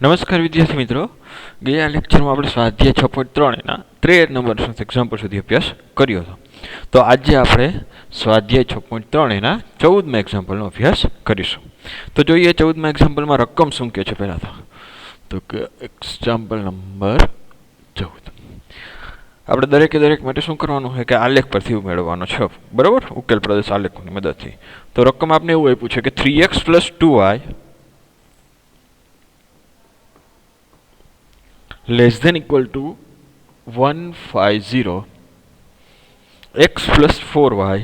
નમસ્કાર વિદ્યાર્થી મિત્રો, ગયા લેક્ચરમાં આપણે સ્વાધ્યાય 6.3 એના 13 નંબર એક્ઝામ્પલ સુધી અભ્યાસ કર્યો હતો. તો આજે આપણે સ્વાધ્યાય 6.3 એના 14મા એક્ઝામ્પલનો અભ્યાસ કરીશું. તો જોઈએ 14મા એક્ઝામ્પલમાં રકમ શું કહે છે. પહેલાં તો કે એક્ઝામ્પલ નંબર 14 આપણે દરેક માટે શું કરવાનું છે કે આલેખ પરથી મેળવવાનો છે, બરાબર, ઉકેલ પ્રદેશ આલેખની મદદથી. તો રકમ આપણે એવું આપ્યું છે કે 3x + 2y less than equal to 150, x plus 4y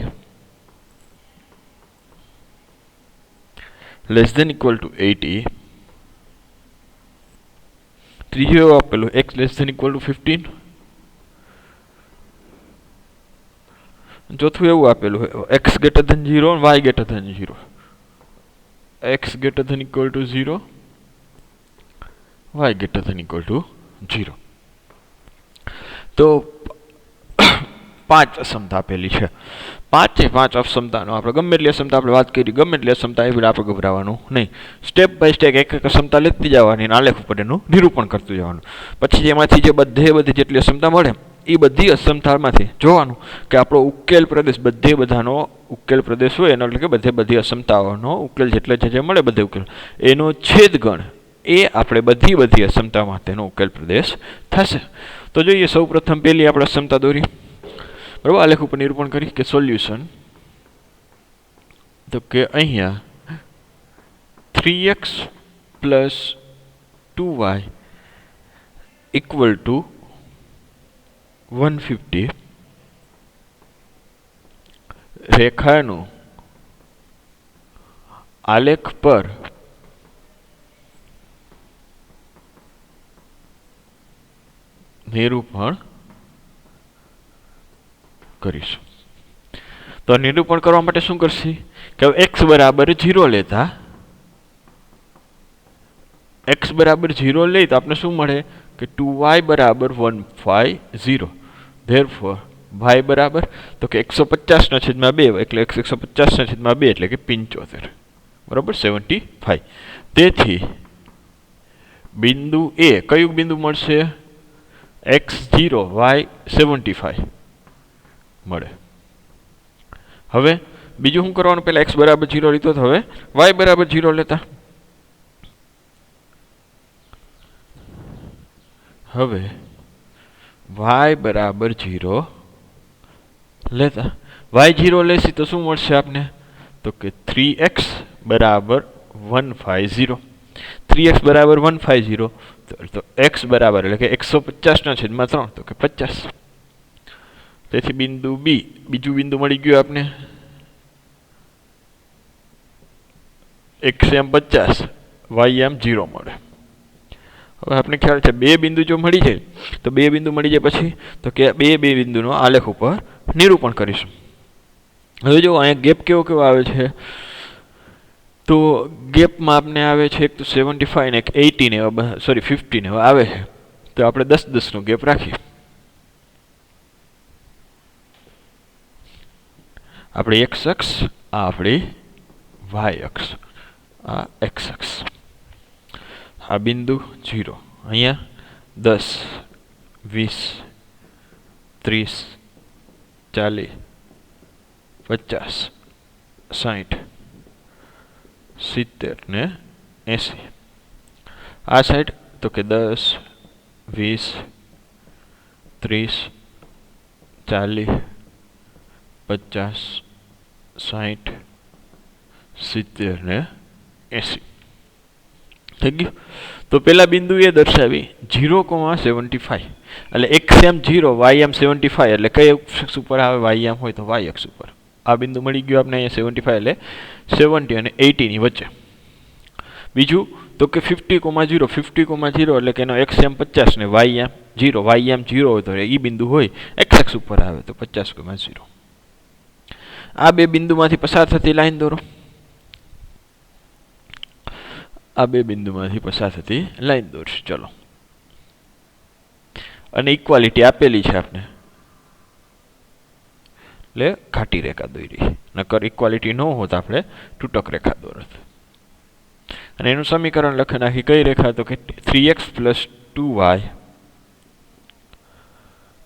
less than equal to 80, ત્રીજો એવું આપેલું x less than equal to 15, ચોથું એવું આપેલું x greater than 0 and y greater than 0, x greater than equal to 0, y greater than equal to 0. તો 5 અસમતા આપેલી છે. પાંચ અસમતાનો આપણે ગમે એટલી અસમતા આપણે વાત કરી, ગમે એટલી અસમતા એ આપણે ગભરાવાનું નહીં. સ્ટેપ બાય સ્ટેપ એક અસમતા લેતી જવાની અને આલેખ ઉપર એનું નિરૂપણ કરતું જવાનું. પછી એમાંથી જે બધી જેટલી અસમતા મળે એ બધી અસમતામાંથી જોવાનું કે આપણો ઉકેલ પ્રદેશ બધાનો ઉકેલ પ્રદેશ હોય એનો, એટલે કે બધી અસમતાઓનો ઉકેલ જેટલે જે મળે બધે ઉકેલ એનો છેદગણ એ આપણે બધી અસમતામાં તેનો ઉકેલ પ્રદેશ થશે. તો જોઈએ સૌ પ્રથમ પહેલી આપણે અસમતા દોરી, બરાબર, આલેખ ઉપર નિરૂપણ કરી કે સોલ્યુશન. તો કે અહીંયા 3x + 2y = 150 રેખાનું આલેખ પર નિરૂપણ કરીશું. તો નિરૂપણ કરવા માટે શું કરશે કે x બરાબર 0 લેતા, x બરાબર 0 લઈ તો આપણે શું મળે કે 2y બરાબર 150. ધેરફોર y બરાબર તો કે 150/2 એટલે 150/2 એટલે કે 75, બરાબર, 75. તેથી બિંદુ એ કયું બિંદુ મળશે? x0 y 75 મળે. હવે બીજું શું કરવાનું? પહેલા x બરાબર 0 લીધો, તો હવે y બરાબર 0 લેતા. હવે y બરાબર 0 લેતા, y0 લેશી તો શું મળશે આપને? તો કે 3x બરાબર 150. 3x બરાબર 150 તો x બરાબર એટલે કે 150/3 તો કે 50. તેથી બિંદુ બી, બીજું બિંદુ મળી ગયું આપને. x m 50 y m 0 મળે. હવે આપણે ખ્યાલ છે બે બિંદુ જો મળી જાય તો બે બિંદુ મળી જાય પછી તો કે બે બિંદુનો આલેખ ઉપર નિરૂપણ કરીશું. હવે જો અહીંયા ગેપ કેવો આવે છે? તો ગેપમાં આપણે આવે છે એક તો 75 ને એક 80 ને 50 ને આવે છે. તો આપણે 10-10 નો ગેપ રાખીએ. આપણી x અક્ષ, આ આપણી y અક્ષ, આ x અક્ષ. આ બિંદુ 0, અહીંયા 10, 20, 30, 40, 50, 60, 70 ને 80. આ સાઈડ તો કે 10, 20, 30, 40, 50, 60, 70 ને 80 થઈ ગયું. તો પેલા બિંદુ એ દર્શાવી 0,75 એટલે x m 0 y m 75 એટલે કઈ અક્ષ ઉપર આવે? y m હોય તો y અક્ષ ઉપર. આ બિંદુ મળી ગયું આપણે અહીંયા 75 એટલે 70 અને 80 ની વચ્ચે. બીજું તો કે 50,0 એટલે કે એનો x m 50 ને y m 0 હોય તો એ બિંદુ હોય x અક્ષ ઉપર આવે તો 50,0. આ બે બિંદુમાંથી પસાર થતી લાઈન દોરો. આ બે બિંદુમાંથી પસાર થતી લાઈન દોરશું. ચલો, અને ઇક્વાલિટી આપેલી છે આપણે, એટલે ઘાટી રેખા દોરી. નકર ઇક્વાલિટી ન હોત આપણે તૂટક રેખા દોરત. અને એનું સમીકરણ લખી નાખી કઈ રેખા તો કે 3x + 2y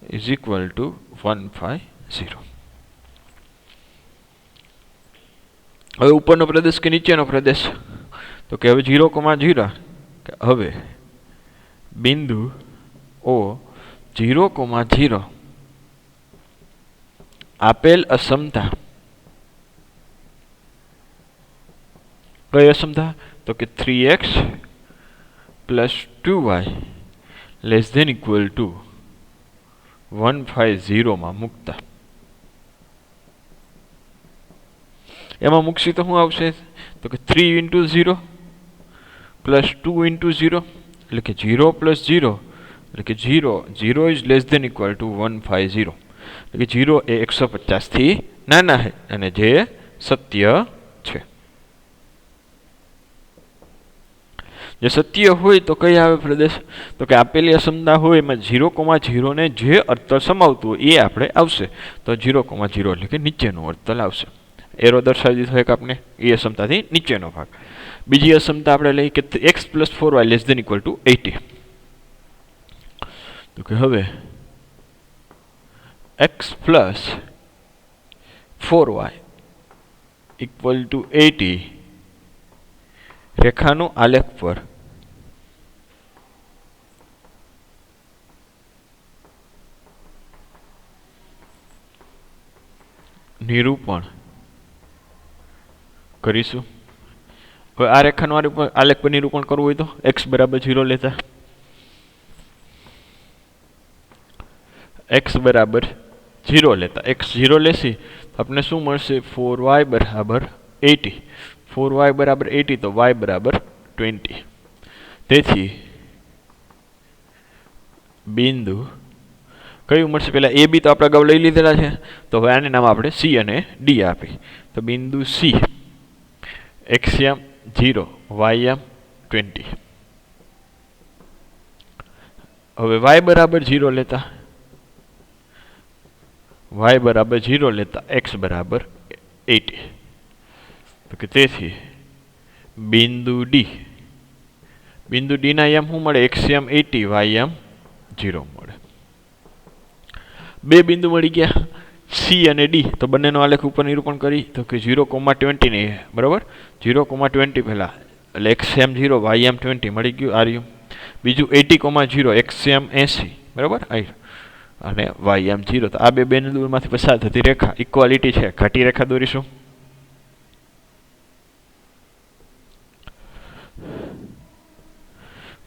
= 150. હવે ઉપરનો પ્રદેશ કે નીચેનો પ્રદેશ તો કે હવે 0,0 હવે બિંદુ O 0,0 આપેલ અસમતા કઈ અસમતા તો કે 3x + 2y ≤ 150 માં મૂકતા એમાં મૂકશી તો શું આવશે તો કે 3 × 0 + 2 × 0 એટલે કે 0 + 0 એટલે કે 0 0 is less than equal to 150 એટલે કે 0 એ 150 થી નાના છે અને જે સત્ય છે. જે સત્ય હોય તો કઈ આવે પ્રદેશ તો કે આપેલી અસમતા હોય એમાં 0,0 ને જે અર્થલ સમાવતું હોય એ આપણે આવશે તો 0,0 એટલે કે નીચેનું અર્થલ આવશે. એરો દર્શાવી દીધો એક આપણે એ અસમતાથી નીચેનો ભાગ. બીજી અસમતા આપણે લઈ કે x + 4y ≤ 80 તો કે હવે x + 4y = 80 રેખાનું આલેખ પર નિરૂપણ કરીશું. હવે આ રેખાનું આલેખ પર નિરૂપણ કરવું હોય તો x = 0 લેતા x = 0 લેતા x 0 લેશી તો આપણે શું મળશે 4y = 80 4y = 80 તો y = 20 તેથી બિંદુ કયું મળશે પેલા a b તો આપણે અગાઉ લઈ લીધેલા છે તો હવે આને નામ આપણે c અને d આપી તો બિંદુ c x m 0 y m 20 હવે y = 0 લેતા y = 0 લેતા x = 80 તો કે તેથી બિંદુ d ના m શું મળે x m 80 y m 0 મળે. બે બિંદુ મળી ગયા c અને d તો બંનેનો આલેખ ઉપર નિરૂપણ કરી તો કે 0,20 ને બરાબર 0,20 પહેલા એટલે x m 0 y m 20 મળી ગયું આ રહ્યું. બીજું 80,0 x m 80 બરાબર અને y m 0 તો આ બે બિંદુમાંથી પસાર થતી રેખા ઇક્વાલિટી છે ઘાટી રેખા દોરીશું.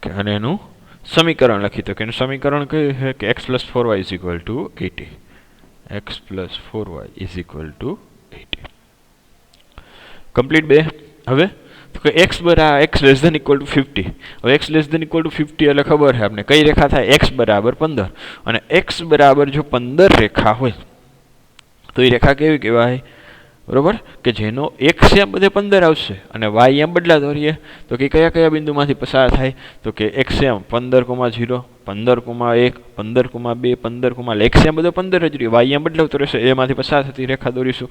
કે અને એનું સમીકરણ લખી તો કે એનું સમીકરણ કયું છે કે x + 4y = 80 x + 4y = 80 complete. બે હવે તો કે x ≤ 50 હવે x ≤ 50 એટલે ખબર છે આપણે કઈ રેખા થાય x = 15 અને x = જો 15 રેખા હોય તો એ રેખા કેવી કહેવાય બરોબર કે જેનો x m બધે 15 આવશે અને y m બદલા દોરીએ તો કે કયા કયા બિંદુમાંથી પસાર થાય તો કે x m 15,0 15,1 15,2 15, x m બધો 15 જ રહ્યો y m બદલાવતો રહેશે એમાંથી પસાર થતી રેખા દોરીશું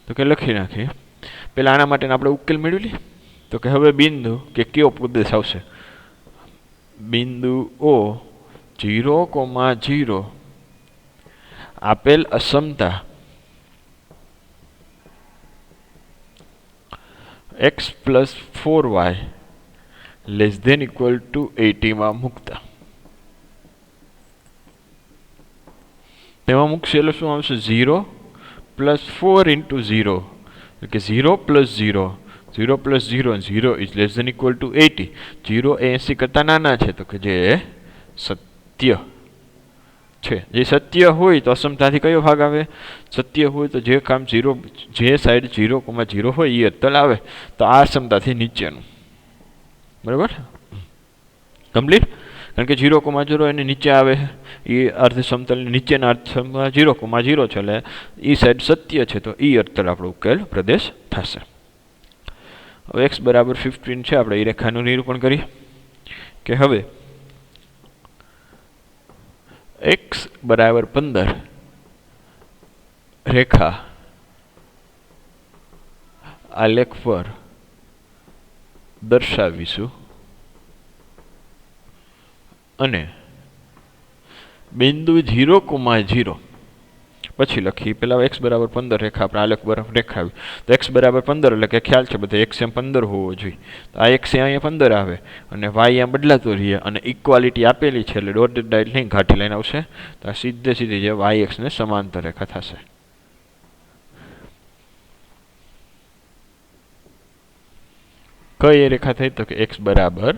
તો કે લખી નાખીએ. પેલા આના માટે આપણે ઉકેલ મેળવી લઈએ તો કે હવે બિંદુ કે કયો પ્રદેશ આવશે બિંદુ O 0,0 આપેલ અસમતા x + 4y ≤ 80 માં મૂકતા તેમાં મૂકશે એટલે શું આવશે 0 + 4 × 0 એટલે કે 0 + 0 0 + 0 0 is less than equal to 80 0 એ 80 કરતા નાના છે તો કે જે સત્ય છે. જે સત્ય હોય તો અસમતાથી કયો ભાગ આવે સત્ય હોય તો જે કામ 0 જે સાઈડ 0,0 હોય એ અતલ આવે તો આ અસમતાથી નીચેનું બરાબર કમ્પ્લીટ કારણ કે 0,0 એને નીચે આવે એ અર્ધ સમતલની નીચેના અર્ધ સમતલ 0,0 છે એટલે એ સાઈડ સત્ય છે તો એ અર્થલ આપણો ઉકેલ પ્રદેશ થશે. હવે x = 15 છે આપણે એ રેખાનું નિરૂપણ કરીએ કે હવે x = 15 રેખા આલેખ પર દર્શાવીશું અને બિંદુ 0,0 પછી લખી પેલા x બરાબર 15 રેખા આપણે આલેખ બરાબર રેખાવી તો x બરાબર 15 એટલે કે ખ્યાલ છે બધે x એમ 15 હોવો જોઈએ તો આ x અહીંયા 15 આવે અને y અહીંયા બદલાતો રહે અને ઇક્વાલિટી આપેલી છે એટલે ડોટેડ લાઈન નહીં ઘાટી લાઈન આવશે તો આ સીધે સીધી જે y x ને સમાંતર રેખા થશે કઈ રેખા થઈ તો કે x બરાબર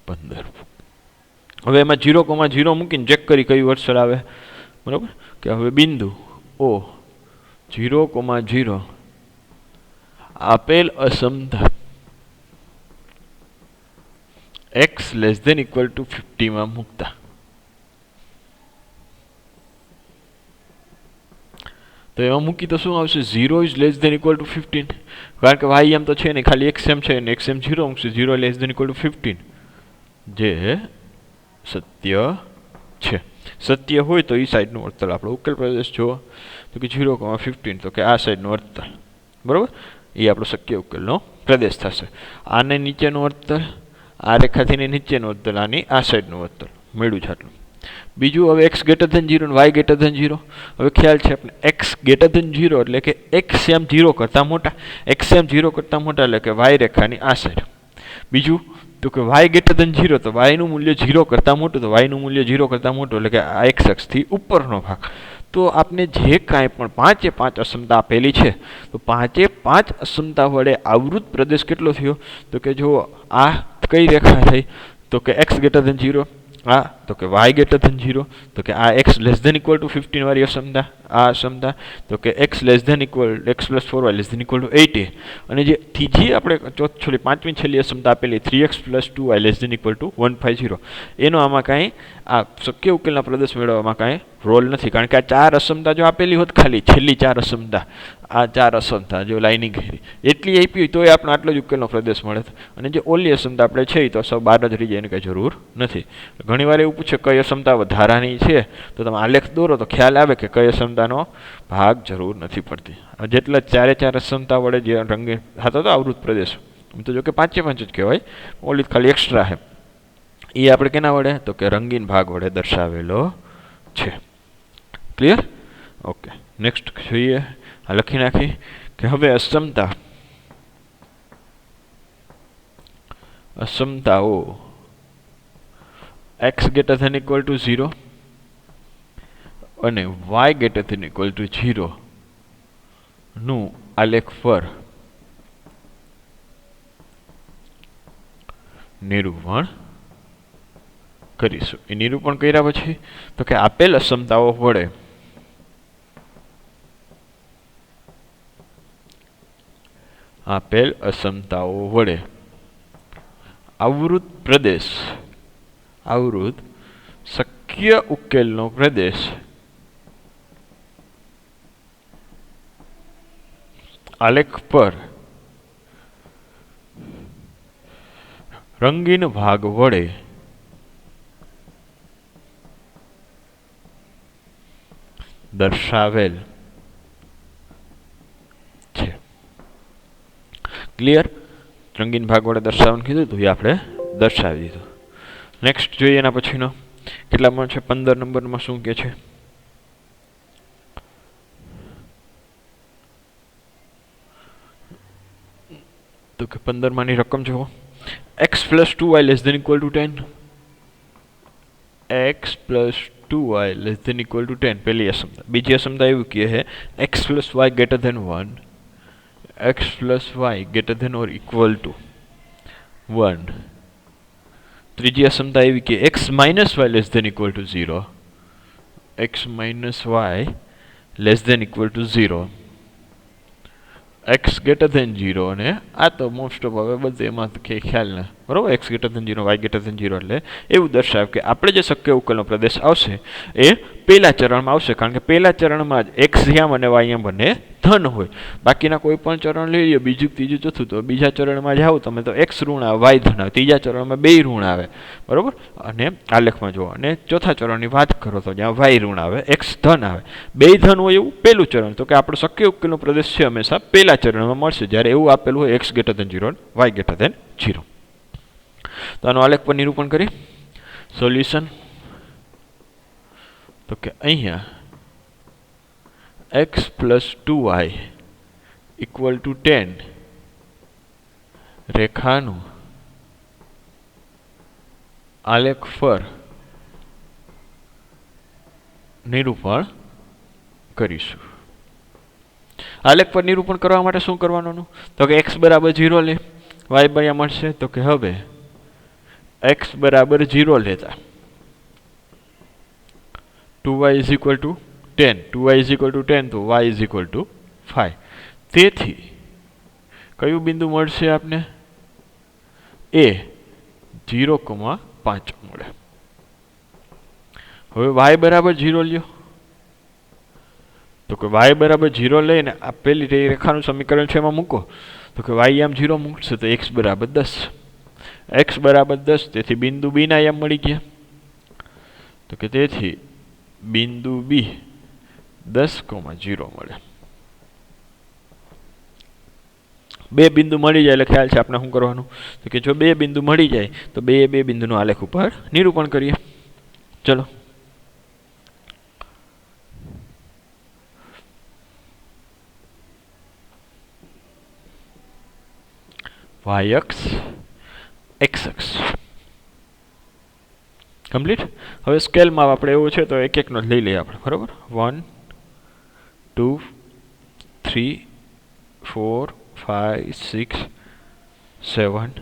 15 હવે એમાં 0,0 મૂકીને ચેક કરી કયું અક્ષર આવે બરાબર કે હવે બિંદુ O 0,0 આપેલ અસમતા x < 50 માં મૂકતા તો એમાં મૂકી તો શું આવશે 0 is less than equal to 15 કારણ કે y એમ તો છે ને ખાલી x એમ છે ને x એમ 0 મૂકશે 0 less than equal to 15 જે સત્ય છે સત્ય હોય તો એ સાઈડનું વર્તુળ આપણો ઉકેલ પ્રદેશ જુઓ તો કે 0,15 તો કે આ સાઈડનું વર્તુળ બરાબર એ આપણો શક્ય ઉકેલનો પ્રદેશ થશે આને નીચેનું વર્તુળ આ રેખાથી નીચેનું વર્તુળ આની આ સાઈડનું વર્તુળ મળ્યું છે આટલું બીજું હવે x > 0 અને y > 0 હવે ખ્યાલ છે આપણે x > 0 એટલે કે x એમ 0 કરતાં મોટા x એમ 0 કરતાં મોટા એટલે કે y રેખાની આ સાઈડ બીજું તો કે y > 0 તો y નું મૂલ્ય 0 કરતાં મોટું તો y નું મૂલ્ય 0 કરતાં મોટું એટલે કે આ x અક્ષથી ઉપરનો ભાગ તો આપણે જે કાંઈ પણ 5 અસમતા આપેલી છે તો 5 અસમતા વડે આવૃત પ્રદેશ કેટલો થયો તો કે જો આ કઈ રેખા થઈ તો કે x > 0 આ તો કે y > 0 તો કે આ x < 15 વાળી અસમતા આ અસમતા તો કે x > 4y > 80 અને જે ત્રીજી આપણે પાંચમી છેલ્લી અસમતા આપેલી 3x + 2y > 150 એનો આમાં કાંઈ આ શક્ય ઉકેલના પ્રદેશ મેળવવામાં કાંઈ રોલ નથી કારણ કે આ 4 અસમતા જો આપેલી હોત ખાલી છેલ્લી 4 અસમતા આ 4 અસમતા જો લાઇનિંગ ઘેરી એટલી આપી હોય તોય આપણે આટલો જ ઉકેલનો પ્રદેશ મળે અને જે ઓલી અસમતા આપણે છે તો સૌ 12 જ રહી જાય એની કંઈ જરૂર નથી ઘણીવાર એવું પૂછે કઈ અસમતા વધારાની છે તો તમે આલેખ દોરો તો ખ્યાલ આવે કે કઈ અસમતાનો ભાગ જરૂર નથી પડતી જેટલા 4 અસમતા વડે જે રંગે થતો હતો આવૃત પ્રદેશ તો જો કે 5 જ કહેવાય ઓલી ખાલી એક્સ્ટ્રા છે એ આપણે કેના વડે તો કે રંગીન ભાગ વડે દર્શાવેલો છે ક્લિયર ઓકે નેક્સ્ટ જોઈએ આ લખી નાખી કે હવે અસમતાઓ x > 0 અને y > 0 નું આલેખ પર નિરૂપણ કરીશું એ નિરૂપણ કર્યા પછી તો કે આપેલ અસમતાઓ વડે આવૃત પ્રદેશ શક્ય ઉકેલનો પ્રદેશ આલેખ પર રંગીન ભાગ વડે દર્શાવેલ છે ક્લિયર રંગીન ભાગ વડે દર્શાવવાનું કીધું હતું એ આપણે દર્શાવી દીધું નેક્સ્ટ જોઈએ એના પછીનો કેટલામાં છે 15 નંબરમાં શું કે છે તો કે 15 માની રકમ જુઓ x + 2y > 10 x + 2y > 10 પહેલી અસમતા બીજી અસમતા એવું કહે છે x + y > 1 x + y > = 1 ત્રીજી અસમતા એવી કે x - y < 0 x - y < 0 x > 0 અને આ તો મોસ્ટ ઓફ હવે બધે એમાં કે ખ્યાલ ના બરાબર x > 0 y > 0 એટલે એવું દર્શાવે કે આપણે જે શક્ય ઉકેલનો પ્રદેશ આવશે એ પહેલા ચરણમાં આવશે કારણ કે પહેલા ચરણમાં જ x યામ અને y યામ બંને ધન હોય બાકીના કોઈ પણ ચરણ લઈ લો બીજું ત્રીજું ચોથું તો બીજા ચરણમાં જાઓ તમે તો x ઋણ આવે y ધન આવે ત્રીજા ચરણમાં 2 ઋણ આવે બરાબર અને આલેખમાં જુઓ અને ચોથા ચરણની વાત કરો તો જ્યાં y ઋણ આવે x ધન આવે 2 ધન હોય એવું પહેલું ચરણ તો કે આપણો શક્ય ઉકેલનો પ્રદેશ છે હંમેશા પહેલા ચરણમાં મળશે જ્યારે એવું આપેલું હોય x > 0 y > 0. તો આનો આલેખ પર નિરૂપણ કરી સોલ્યુશન તો કે અહીંયા x + 2y = 10 રેખાનું આલેખ પર નિરૂપણ કરીશું. આલેખ પર નિરૂપણ કરવા માટે શું કરવાનું તો કે x = 0 લે, y બરાબર મળશે તો કે હવે x = 0 લેતા 2y = 10, 2y = 10 તો y = 5. તેથી કયું બિંદુ મળશે આપને a 0,5 મળે. હવે y બરાબર 0 લ્યો તો કે y બરાબર 0 લઈને આ પેલી રેખાનું સમીકરણ છે એમાં મૂકો તો કે y આમ 0 મૂકશે તો x બરાબર 10. x બરાબર 10 તેથી બિંદુ b ના આયામ મળી ગયા તો કે તેથી બિંદુ b 10,0 મળે. બે બિંદુ મળી જાય એટલે ખ્યાલ છે આપણે શું કરવાનું તો કે જો બે બિંદુ મળી જાય તો બે બિંદુનો આલેખ ઉપર નિરૂપણ કરીએ. ચલો y અક્ષ x અક્ષ કમ્પ્લીટ. હવે સ્કેલમાં આપણે એવું છે તો એક એકનો લઈ લઈએ આપણે બરાબર. 1 2 3 4 5 6 7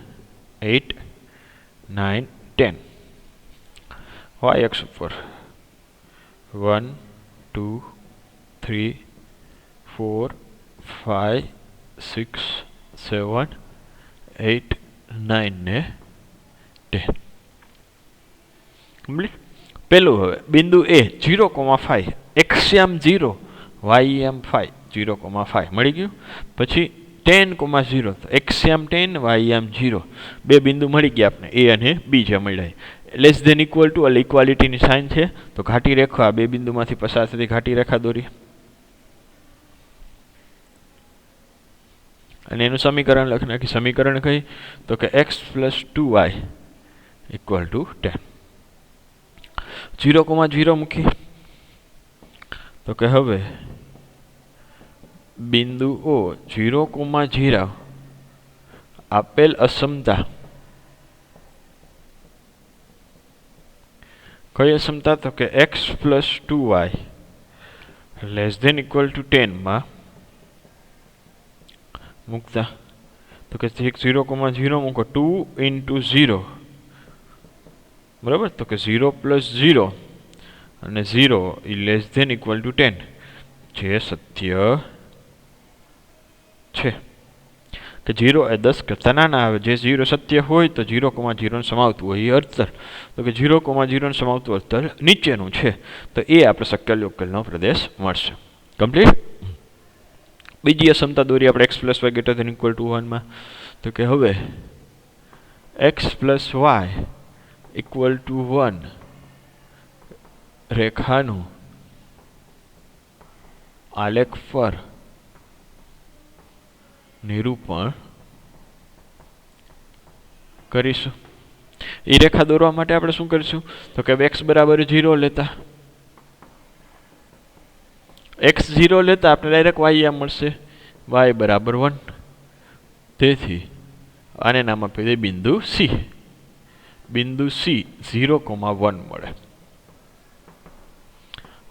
8 9 10 y અક્ષ ઉપર 1 2 3 4 5 6 7 8 9 ને 10 કમ્પ્લીટ. પેલું હવે બિંદુ a 0,5 x આમ 0 y આમ 5 0,5 મળી ગયું. પછી 10,0 તો x આમ 10 y આમ 0 બે બિંદુ મળી ગયા આપણે a અને b જે મળ્યા. લેસ ધેન ઇક્વલ ટુ એટલે ઇક્વાલિટીની સાઇન છે તો ઘાટી રેખા બે બિંદુમાંથી પસાર થતી ઘાટી રેખા દોરી અને એનું સમીકરણ લખી નાખી. સમીકરણ કઈ તો કે x + 2y = 10. 0,0 મૂકી તો કે હવે બિંદુ O 0,0 આપેલ અસમતા કઈ અસમતા તો કે x + 2y <= 10 માં મૂકતા તો કે 0,0 મૂકો 2 × 0 બરાબર તો કે 0 + 0 અને 0 <= 10 જે સત્ય છે કે 0 એ 10 કરતા નાના આવે. જે 0 સત્ય હોય તો 0,0 સમાવતું હોય એ અર્થતલ તો કે 0,0 સમાવતું અર્થતલ નીચેનું છે તો એ આપણે શક્ય ઉકેલનો પ્રદેશ મળશે. કમ્પ્લીટ. બીજી અસમતા દોરી આપણે x + y > 1 માં તો કે હવે x + y = 1 રેખાનું આલેખ પર નિરૂપણ કરીશું. એ રેખા દોરવા માટે આપણે શું કરીશું તો કે x = 0 લેતા x 0 લેતા આપણે ડાયરેક્ટ y આમ મળશે y = 1. તેથી આને નામ આપી દે બિંદુ c. બિંદુ c 0,1 મળે.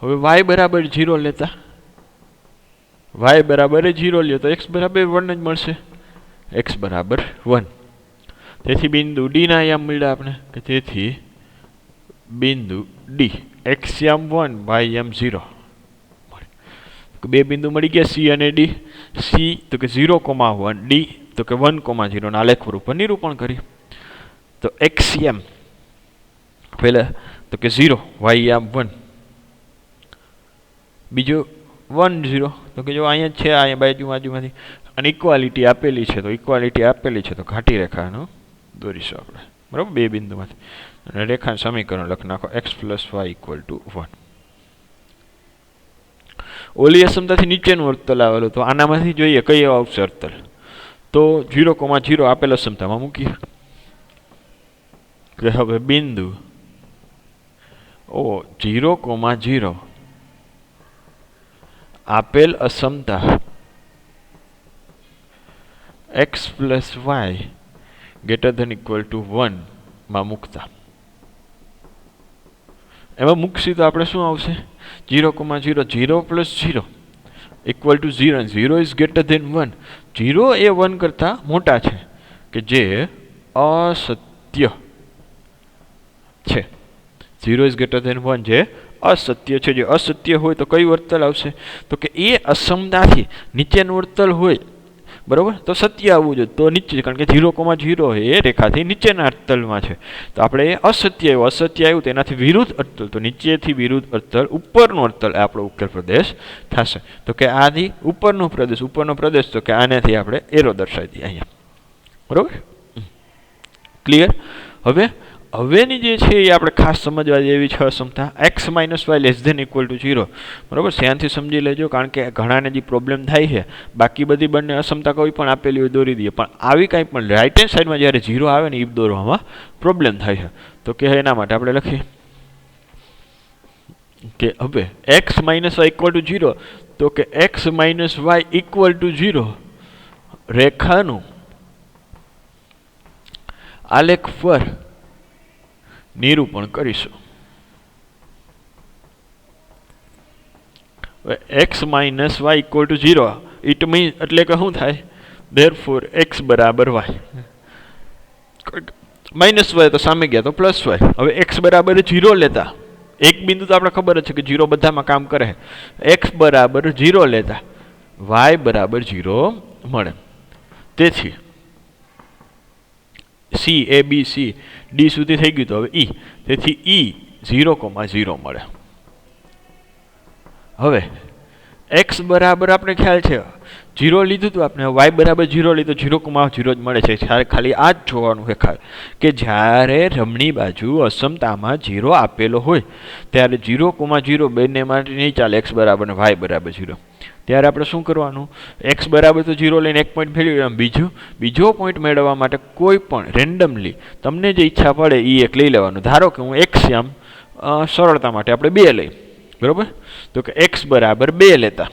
હવે y = 0 લેતા y = 0 લ્યો તો x = 1 જ મળશે. x = 1. તેથી બિંદુ d ના આયામ મળ્યા આપણે કે તેથી બિંદુ d x આમ 1 y આમ 0 બે બિંદુ મળી ગયા c અને d. c તો કે 0,1 d તો કે 1,0 ના આલેખ ઉપર નિરૂપણ કરી તો x આમ પહેલા તો કે 0 y આમ 1 બીજું 1 0 તો કે જો અહીંયા છે અહીંયા બાજુમાંથી અને ઇક્વાલિટી આપેલી છે તો ઘાટી રેખાનું દોરીશું આપણે બરાબર બે બિંદુમાંથી અને રેખાનું સમીકરણ લખી નાખો x + y = 1. ઓલી અસમતાથી નીચેનું અર્થતલ આવેલું તો આનામાંથી જોઈએ કઈ આવશે અર્થતલ તો 0,0 આપેલ અસમતામાં મૂકીએ કે હવે બિંદુ 0,0 આપેલ અસમતા x પ્લસ વાય >= 1 માં મૂકતા એમાં મૂકશી તો આપણે શું આવશે 0,0 0 પ્લસ 0 = 0 0 ઇઝ >1 0 એ 1 કરતા મોટા છે કે જે અસત્ય છે 0 ઇઝ >1 જે અસત્ય છે જે અસત્ય હોય તો કઈ વર્તલ આવશે તો કે એ અસમતાથી નીચેનું વર્તલ હોય બરોબર તો સત્ય આવવું જોઈએ તો નીચે કારણ કે 0,0 એ રેખાથી નીચેના અર્તલમાં છે તો આપણે અસત્ય આવ્યું તેનાથી વિરુદ્ધ અર્તલ તો નીચેથી વિરુદ્ધ અર્તલ ઉપરનો અર્તલ આપણો ઉકેલ પ્રદેશ થશે તો કે આથી ઉપરનો પ્રદેશ તો કે આનાથી આપણે એરો દર્શાવી દઈએ અહીંયા બરોબર ક્લિયર હવેની જે છે એ આપણે ખાસ સમજવા જેવી છે અસમતા x - y <= 0 બરોબર ધ્યાનથી સમજી લેજો કારણ કે ઘણાને જે પ્રોબ્લેમ થાય છે બાકી બધી બંને અસમતા કોઈ પણ આપેલી હોય દોરી દઈએ પણ આવી કાંઈ પણ રાઈટ હેન્ડ સાઈડમાં જ્યારે 0 આવે ને એ દોરવામાં પ્રોબ્લેમ થાય છે તો કે એના માટે આપણે લખીએ કે હવે x - y = 0 તો કે x - y = 0 રેખાનું આલેખ પર નિરૂપણ કરીશું x - y = 0 ઇટ મીન્સ એટલે કે શું થાય therefore x બરાબર y -y તો સામે ગયા તો +y હવે x બરાબર 0 લેતા એક બિંદુ તો આપણે ખબર જ છે કે 0 બધામાં કામ કરે x બરાબર 0 લેતા y બરાબર 0 મળે તેથી C A B C D સુધી થઈ ગયું તો હવે E તેથી E 0,0 મળે હવે x બરાબર આપણે ખ્યાલ છે 0 લીધું તો આપણે y બરાબર 0 લીધું 0,0 જ મળે છે ખાલી આ જ જોવાનું છે કે જ્યારે જમણી બાજુ અસમતામાં 0 આપેલો હોય ત્યારે 0,0 બંને માટે નહીં ચાલે x બરાબર ને y બરાબર 0 ત્યારે આપણે શું કરવાનું x બરાબર તો 0 લઈને એક પોઈન્ટ મેળવી બીજો પોઈન્ટ મેળવવા માટે કોઈ પણ રેન્ડમલી તમને જે ઈચ્છા પડે એ એક લઈ લેવાનું ધારો કે હું x આમ સરળતા માટે આપણે 2 લઈ બરોબર તો કે x બરાબર 2 લેતા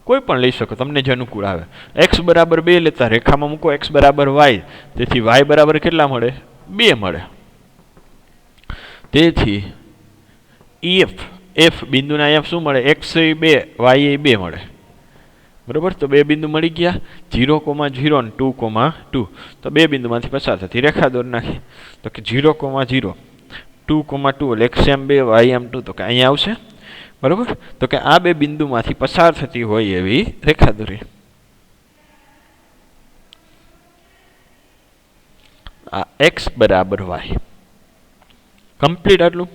કોઈ પણ લઈ શકો તમને જે અનુકૂળ આવે x બરાબર 2 લેતા રેખામાં મૂકો x બરાબર y તેથી y બરાબર કેટલા મળે 2 મળે તેથી f બિંદુના f શું મળે x એ 2 y એ 2 મળે બરોબર તો બે બિંદુ મળી ગયા 0,0 અને 2,2 તો બે બિંદુમાંથી પસાર થતી રેખા દોરી નાખી તો કે 0,0 2,2 એટલે x m 2 y m 2 તો કે અહીંયા આવશે બરોબર તો કે આ બે બિંદુમાંથી પસાર થતી હોય એવી રેખા દોરી આ x બરાબર y કમ્પ્લીટ આટલું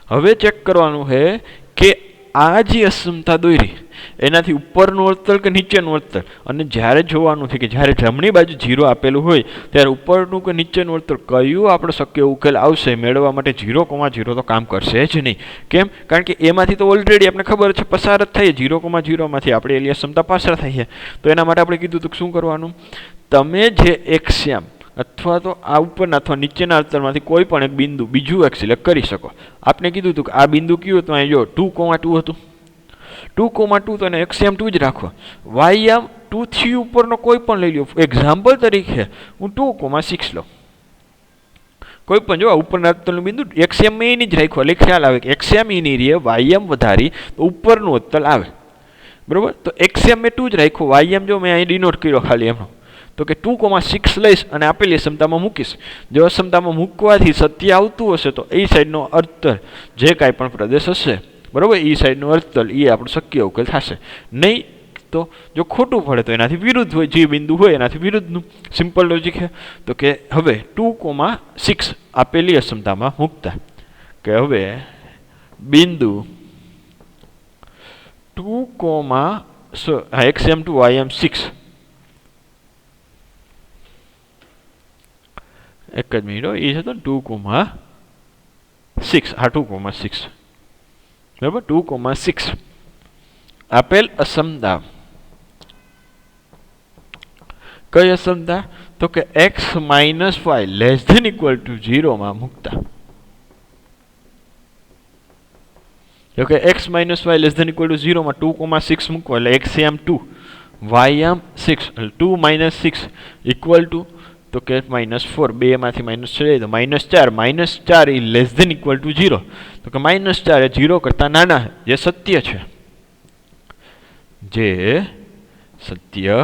હવે ચેક કરવાનું છે કે આ જે અસમતા દોરી એનાથી ઉપરનું વર્તુળ કે નીચેનું વર્તુળ અને જ્યારે જોવાનું છે કે જ્યારે જમણી બાજુ 0 આપેલું હોય ત્યારે ઉપરનું કે નીચેનું વર્તુળ કયું આપણે શક્ય ઉકેલ આવશે મેળવવા માટે 0,0 તો કામ કરશે જ નહીં કેમ કારણ કે એમાંથી તો ઓલરેડી આપણે ખબર છે પસાર જ થાય 0,0 માંથી આપણે એની અસમતા પસાર થાય છે તો એના માટે આપણે કીધું તો શું કરવાનું તમે જે એક્સ્યામ અથવા તો આ ઉપરના અથવા નીચેના અંતરમાંથી કોઈ પણ એક બિંદુ બીજું એક સિલેક્ટ કરી શકો આપણે કીધું હતું કે આ બિંદુ કયું હતું અહીં જો 2,2 હતું 2,2 તો એને એક્સ્યામ 2 જ રાખો વાયમ 2 થી ઉપરનો કોઈ પણ લઈ લો એક્ઝામ્પલ તરીકે હું 2,6 લઉં કોઈ પણ જો ઉપરના અંતરનું બિંદુ એક્સ્યામ એની જ રાખ્યો એટલે ખ્યાલ આવે કે એક્સ્યામ એની રે વાયમ વધારી તો ઉપરનું અંતર આવે બરોબર તો એક્સ્યામ મેં 2 જ રાખ્યો વાયમ જો મેં અહીં ડિનોટ કર્યો ખાલી એમનો તો કે 2,6 લઈશ અને આપેલી અસમતામાં મૂકીશ જો અસમતામાં મૂકવાથી સત્ય આવતું હશે તો એ સાઈડનો અર્થ જે કાંઈ પણ પ્રદેશ હશે બરોબર એ સાઈડનો અર્થ એ આપણું શક્ય ઉકેલ થશે નહીં તો જો ખોટું પડે તો એનાથી વિરુદ્ધ હોય જે બિંદુ હોય એનાથી વિરુદ્ધનું સિમ્પલ લોજિક છે તો કે હવે 2,6 આપેલી અસમતામાં મૂકતા કે હવે બિંદુ 2,x_2 y_6 એક જ મિનિટ એ છે તો 2,6 હા 2,6 બરાબર 2,6 આપેલ અસમતા કઈ અસમતા? તો કે x minus y less than equal to 0 માં મૂકતા. તો કે x minus y less than equal to 0 માં 2,6 મૂકો એટલે x આમ 2 y આમ 6 એટલે 2 માઇનસ 6 ઇક્વલ ટુ તો કે -4 2 માંથી માઇનસ ચડે તો -4 એ લેસ ધેન ઇક્વલ ટુ 0. તો કે -4 એ 0 કરતાં નાના જે સત્ય છે. જે સત્ય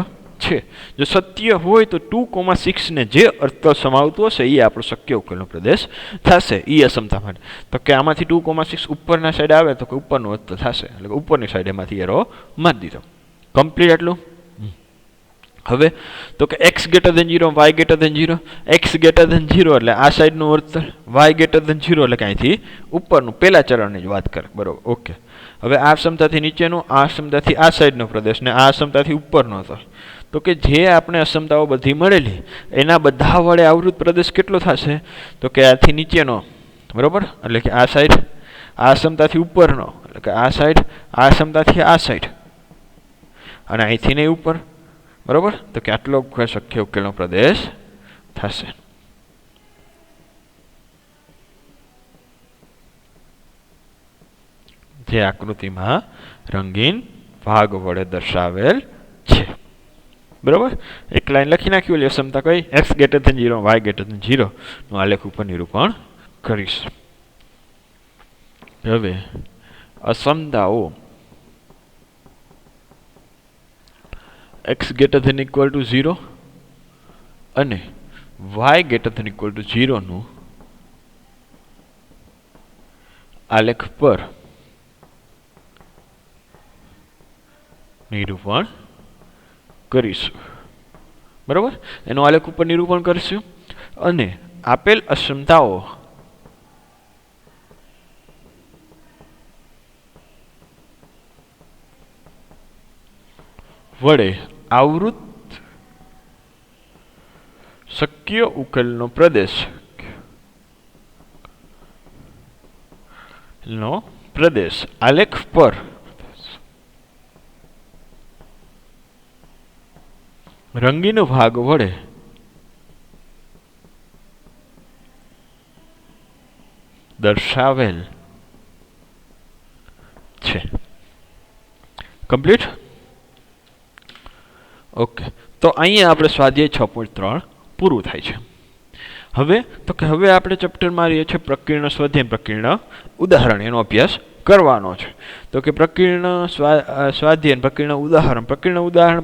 છે. જો સત્ય હોય તો 2,6 ને જે અર્થ સમાવતું હશે એ આપણો શક્ય ઉકેલનો પ્રદેશ થશે એ અસમતા માટે. તો કે આમાંથી 2,6 ઉપરના સાઈડ આવે તો કે ઉપરનો અર્થ થશે એટલે કે ઉપરની સાઈડ એમાંથી એરો મારી દીધો. કમ્પ્લીટ એટલું. હવે તો કે x greater than 0 y greater than 0 x greater than 0 એટલે આ સાઈડનું અર્થ y ગ્રેટર ધેન 0 એટલે કે અહીંથી ઉપરનું પહેલા ચરણની જ વાત કરે. બરોબર ઓકે. હવે આ અસમતાથી નીચેનું આ અસમતાથી આ સાઈડનો પ્રદેશ ને આ અસમતાથી ઉપરનો હતો. તો કે જે આપણે અસમતાઓ બધી મળેલી એના બધા વડે આવૃત પ્રદેશ કેટલો થશે? તો કે આથી નીચેનો બરોબર એટલે કે આ સાઈડ આ અસમતાથી ઉપરનો એટલે કે આ સાઈડ આ અસમતાથી આ સાઈડ અને અહીંથી નહીં ઉપર બરોબર. તો કે આટલો શક્ય ઉકેલનો પ્રદેશ થશે. જે આકૃતિમાં રંગીન ભાગ વડે દર્શાવેલ છે. બરોબર એક લાઈન લખી નાખી ઓલી અસમતા કઈ x greater than 0 y greater than 0 નું આલેખ ઉપર નિરૂપણ કરીશ. હવે અસમતાઓ x greater than equal to 0 અને y greater than equal to 0 નું આલેખ પર નિરૂપણ કરીશું. બરોબર એનો આલેખ ઉપર નિરૂપણ કરીશું અને આપેલ અસમતાઓ વડે આવૃત શક્ય ઉકેલનો પ્રદેશ આલેખ પર રંગીન ભાગ વડે દર્શાવેલ છે. કમ્પ્લીટ. ઓકે તો અહીંયા આપણે સ્વાધ્યાય 6.3 પૂરું થાય છે. હવે તો કે હવે આપણે ચેપ્ટરમાં રહીએ છીએ પ્રકીર્ણ સ્વાધ્યાય પ્રકીર્ણ ઉદાહરણ એનો અભ્યાસ કરવાનો છે. તો કે પ્રકીર્ણ સ્વાધ્યાય પ્રકીર્ણ ઉદાહરણ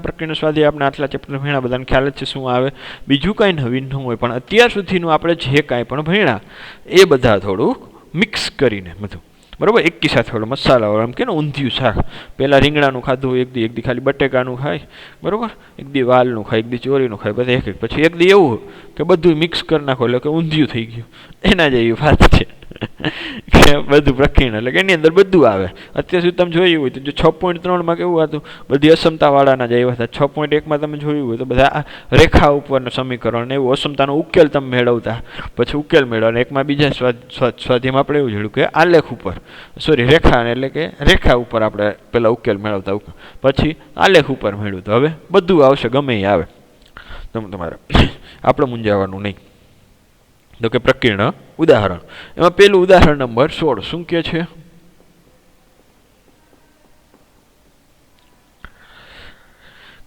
પ્રકીર્ણ સ્વાધ્યાય આપણે આટલા ચેપ્ટર ભણ્યા બધાને ખ્યાલ જ છે શું આવે. બીજું કાંઈ નવીન ન હોય પણ અત્યાર સુધીનું આપણે જે કાંઈ પણ ભણ્યા એ બધા થોડું મિક્સ કરીને બધું બરોબર એકી સાથે ઓલો મસાલા એમ કે ને ઊંધિયું શાક પહેલાં રીંગણાનું ખાધું એક દી ખાલી બટેકાનું ખાય બરોબર એક દી વાલનું ખાય એક દી ચોરીનું ખાય બધા એક પછી એક દી એવું કે બધું મિક્સ કરી નાખો એટલે કે ઊંધિયું થઈ ગયું એના જેવી વાત છે. કે બધું પ્રકીર્ણ એટલે કે એની અંદર બધું આવે. અત્યાર સુધી તમે જોયું હોય તો જો 6.3 કેવું હતું બધી અસમતાવાળાના જ આવ્યા હતા. 6.1 તમે જોયું હોય તો બધા રેખા ઉપરનું સમીકરણ એવું અસમતાનો ઉકેલ તમે મેળવતા પછી ઉકેલ મેળવો અને એકમાં બીજા સ્વાધ્યાયમાં આપણે એવું જોયું કે આલેખ ઉપર રેખા એટલે કે રેખા ઉપર આપણે પેલા ઉકેલ મેળવતા પછી આલેખ ઉપર મેળવ્યું તો હવે બધું આવશે ગમે એ આવે તમારે આપણે મૂંઝાવાનું નહીં. તો કે પ્રકીર્ણ ઉદાહરણ એમાં પેલું ઉદાહરણ નંબર 16 શું કહે છે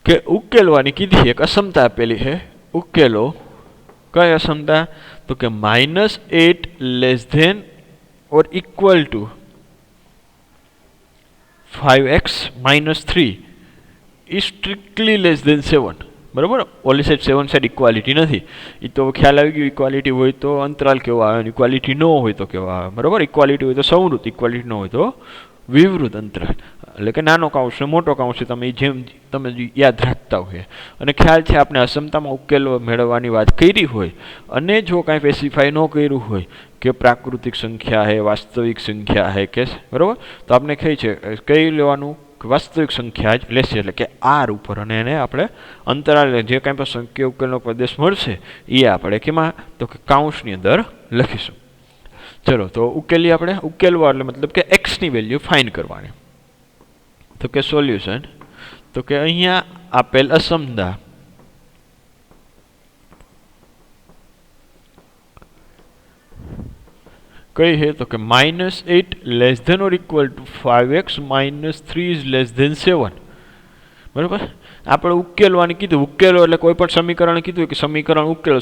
કે ઉકેલવાની કીધી એક અસમતા આપેલી છે. ઉકેલો કઈ અસમતા? તો કે -8 less than or equal to 5x - 3 is strictly less than 7. બરાબર ઓલી સાઈડ 7 સાઈડ ઇક્વાલિટી નથી એ તો ખ્યાલ આવી ગયો. ઇક્વાલિટી હોય તો અંતરાલ કેવો આવે ઇક્વાલિટી ન હોય તો કેવો આવે બરાબર. ઇક્વાલિટી હોય તો સંવૃત ઇક્વાલિટી ન હોય તો વિવૃત અંતરાલ એટલે કે નાનો કાઉન્સ ને મોટો કાઉન્સ તમે જેમ તમે યાદ રાખતા હોય અને ખ્યાલ છે આપણે અસમતામાં ઉકેલો મેળવવાની વાત કરી હોય અને જો કાંઈ સ્પેસિફાઈ ન કર્યું હોય કે પ્રાકૃતિક સંખ્યા હે વાસ્તવિક સંખ્યા હે કે બરાબર તો આપણે કઈ લેવાનું વાસ્તવિક સંખ્યા જ લેશે એટલે કે આર ઉપર અને એને આપણે અંતરાલ જે કાંઈ પણ શક્ય ઉકેલનો પ્રદેશ મળશે એ આપણે કેમાં તો કે કાઉન્સની અંદર લખીશું. ચલો તો ઉકેલી આપણે ઉકેલવા એટલે મતલબ કે એક્સની વેલ્યુ ફાઇન્ડ કરવાની. તો કે સોલ્યુશન તો કે અહીંયા આપેલ અસમતા કઈ છે તો કે -8 less than or equal to 5x -3 is less than 7. બરાબર, આપણે ઉકેલવાની કીધું. ઉકેલો એટલે કોઈ પણ સમીકરણ કીધું કે સમીકરણ ઉકેલો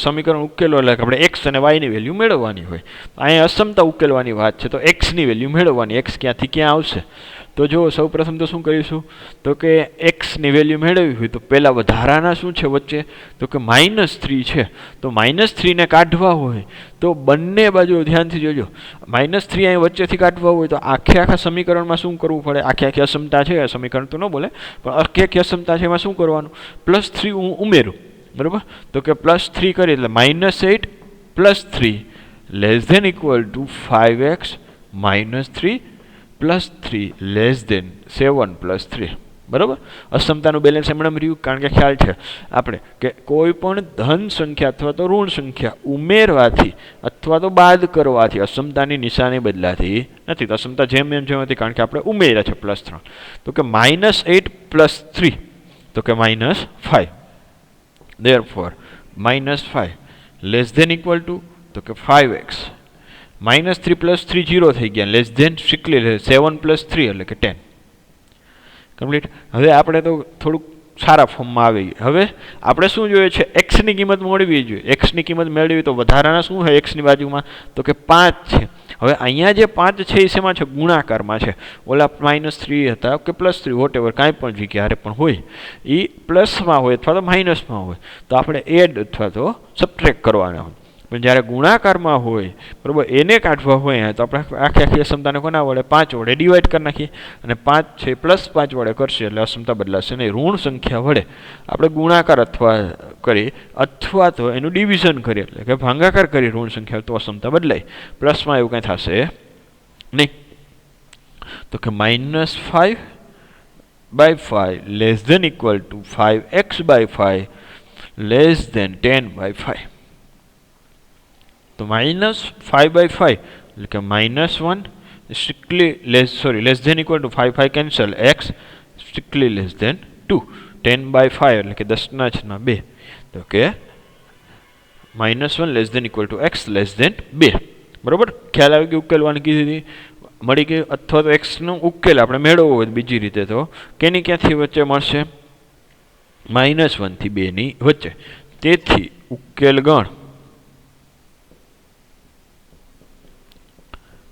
એટલે આપણે એક્સ અને વાયની વેલ્યુ મેળવવાની હોય. અહીંયા અસમતા ઉકેલવાની વાત છે, તો એક્સની વેલ્યુ મેળવવાની. એક્સ ક્યાંથી ક્યાં આવશે? તો જો સૌપ્રથમ તો શું કરીશું તો કે એક્સની વેલ્યુ મેળવવી હોય તો પહેલાં વધારાના શું છે વચ્ચે તો કે -3 છે. તો -3ને કાઢવા હોય તો બંને બાજુ ધ્યાનથી જોજો. -3 અહીં વચ્ચેથી કાઢવા હોય તો આખા સમીકરણમાં શું કરવું પડે? આખી અસમતા છે, સમીકરણ તો ન બોલે પણ આખી અસમતા છે, એમાં શું કરવાનું? +3 હું ઉમેરું. બરાબર, તો કે +3 કરીએ એટલે -8 +3 less than equal to 5x -3 +3 less than 7 +3. બરાબર, અસમતાનું બેલેન્સ એમણે રહ્યું, કારણ કે ખ્યાલ છે આપણે કે કોઈ પણ ધન સંખ્યા અથવા તો ઋણ સંખ્યા ઉમેરવાથી અથવા તો બાદ કરવાથી અસમતાની નિશાની બદલાતી નથી. તો અસમતા જેમ હતી, કારણ કે આપણે ઉમેર્યા છે +3. તો કે -8 +3 તો કે -5. therefore -5 less than equal to તો કે 5x -3 +3 0 થઈ ગયા, લેસ ધેન સ્ટ્રિક્ટલી 7 +3 એટલે કે 10. કમ્પ્લીટ. હવે આપણે તો થોડુંક સારા ફોર્મમાં આવી. હવે આપણે શું જોઈએ છે? એક્સની કિંમત મેળવવી જોઈએ. એક્સની કિંમત મેળવી તો વધારાના શું છે એક્સની બાજુમાં તો કે 5 છે. હવે અહીંયા જે 5 છે એ શેમાં છે? ગુણાકારમાં છે. ઓલા -3 હતા કે +3 વોટેવર કાંઈ પણ જગ્યાએ પણ હોય એ પ્લસમાં હોય અથવા તો માઇનસમાં હોય તો આપણે એડ અથવા તો સબટ્રેક્ટ કરવાના હોય. પણ જ્યારે ગુણાકારમાં હોય, બરાબર, એને કાઢવા હોય તો આપણે આખી અસમતાને કોના વડે? 5 વડે ડિવાઈડ કરી નાખીએ. અને 5 છે +5 વડે કરશે એટલે અસમતા બદલાશે નહીં. ઋણ સંખ્યા વડે આપણે ગુણાકાર અથવા કરી અથવા તો એનું ડિવિઝન કરીએ એટલે કે ભાગાકાર કરી ઋણ સંખ્યા તો અસમતા બદલાય. પ્લસમાં એવું કંઈ થશે નહીં. તો કે -5/5 less than equal to 5x/5 less than 10/5. તો -5/5 એટલે કે -1 strictly less than equal to 5 cancel, x strictly less than 2, 10/5 એટલે કે 10/2. તો કે -1 less than equal to x less than 2. બરાબર, ખ્યાલ આવી ગયો? ઉકેલવાની કીધી મળી ગઈ. અથવા તો એક્સનો ઉકેલ આપણે મેળવવો હોય બીજી રીતે તો કેની ક્યાંથી વચ્ચે મળશે? -1 થી 2 ની વચ્ચે. તેથી ઉકેલ ગણ,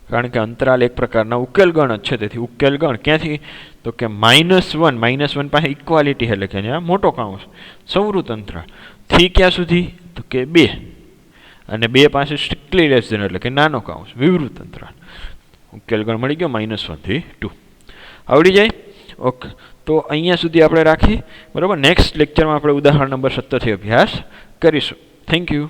કારણ કે અંતરાલ એક પ્રકારના ઉકેલ ગણ જ છે, તેથી ઉકેલ ગણ ક્યાંથી તો કે -1 પાસે ઇક્વાલિટી એટલે કે અહીંયા મોટો કાઉન્સ સંવૃત અંતરાલ થી ક્યાં સુધી તો કે 2 અને 2 પાસે સ્ટ્રિક્ટલી લેસ ધેન એટલે કે નાનો કાઉન્સ વિવૃત અંતરાલ. ઉકેલ ગણ મળી ગયો -1 થી 2. આવડી જાય? ઓકે, તો અહીંયા સુધી આપણે રાખી. બરાબર, નેક્સ્ટ લેક્ચરમાં આપણે ઉદાહરણ નંબર 17 થી અભ્યાસ કરીશું. Thank you.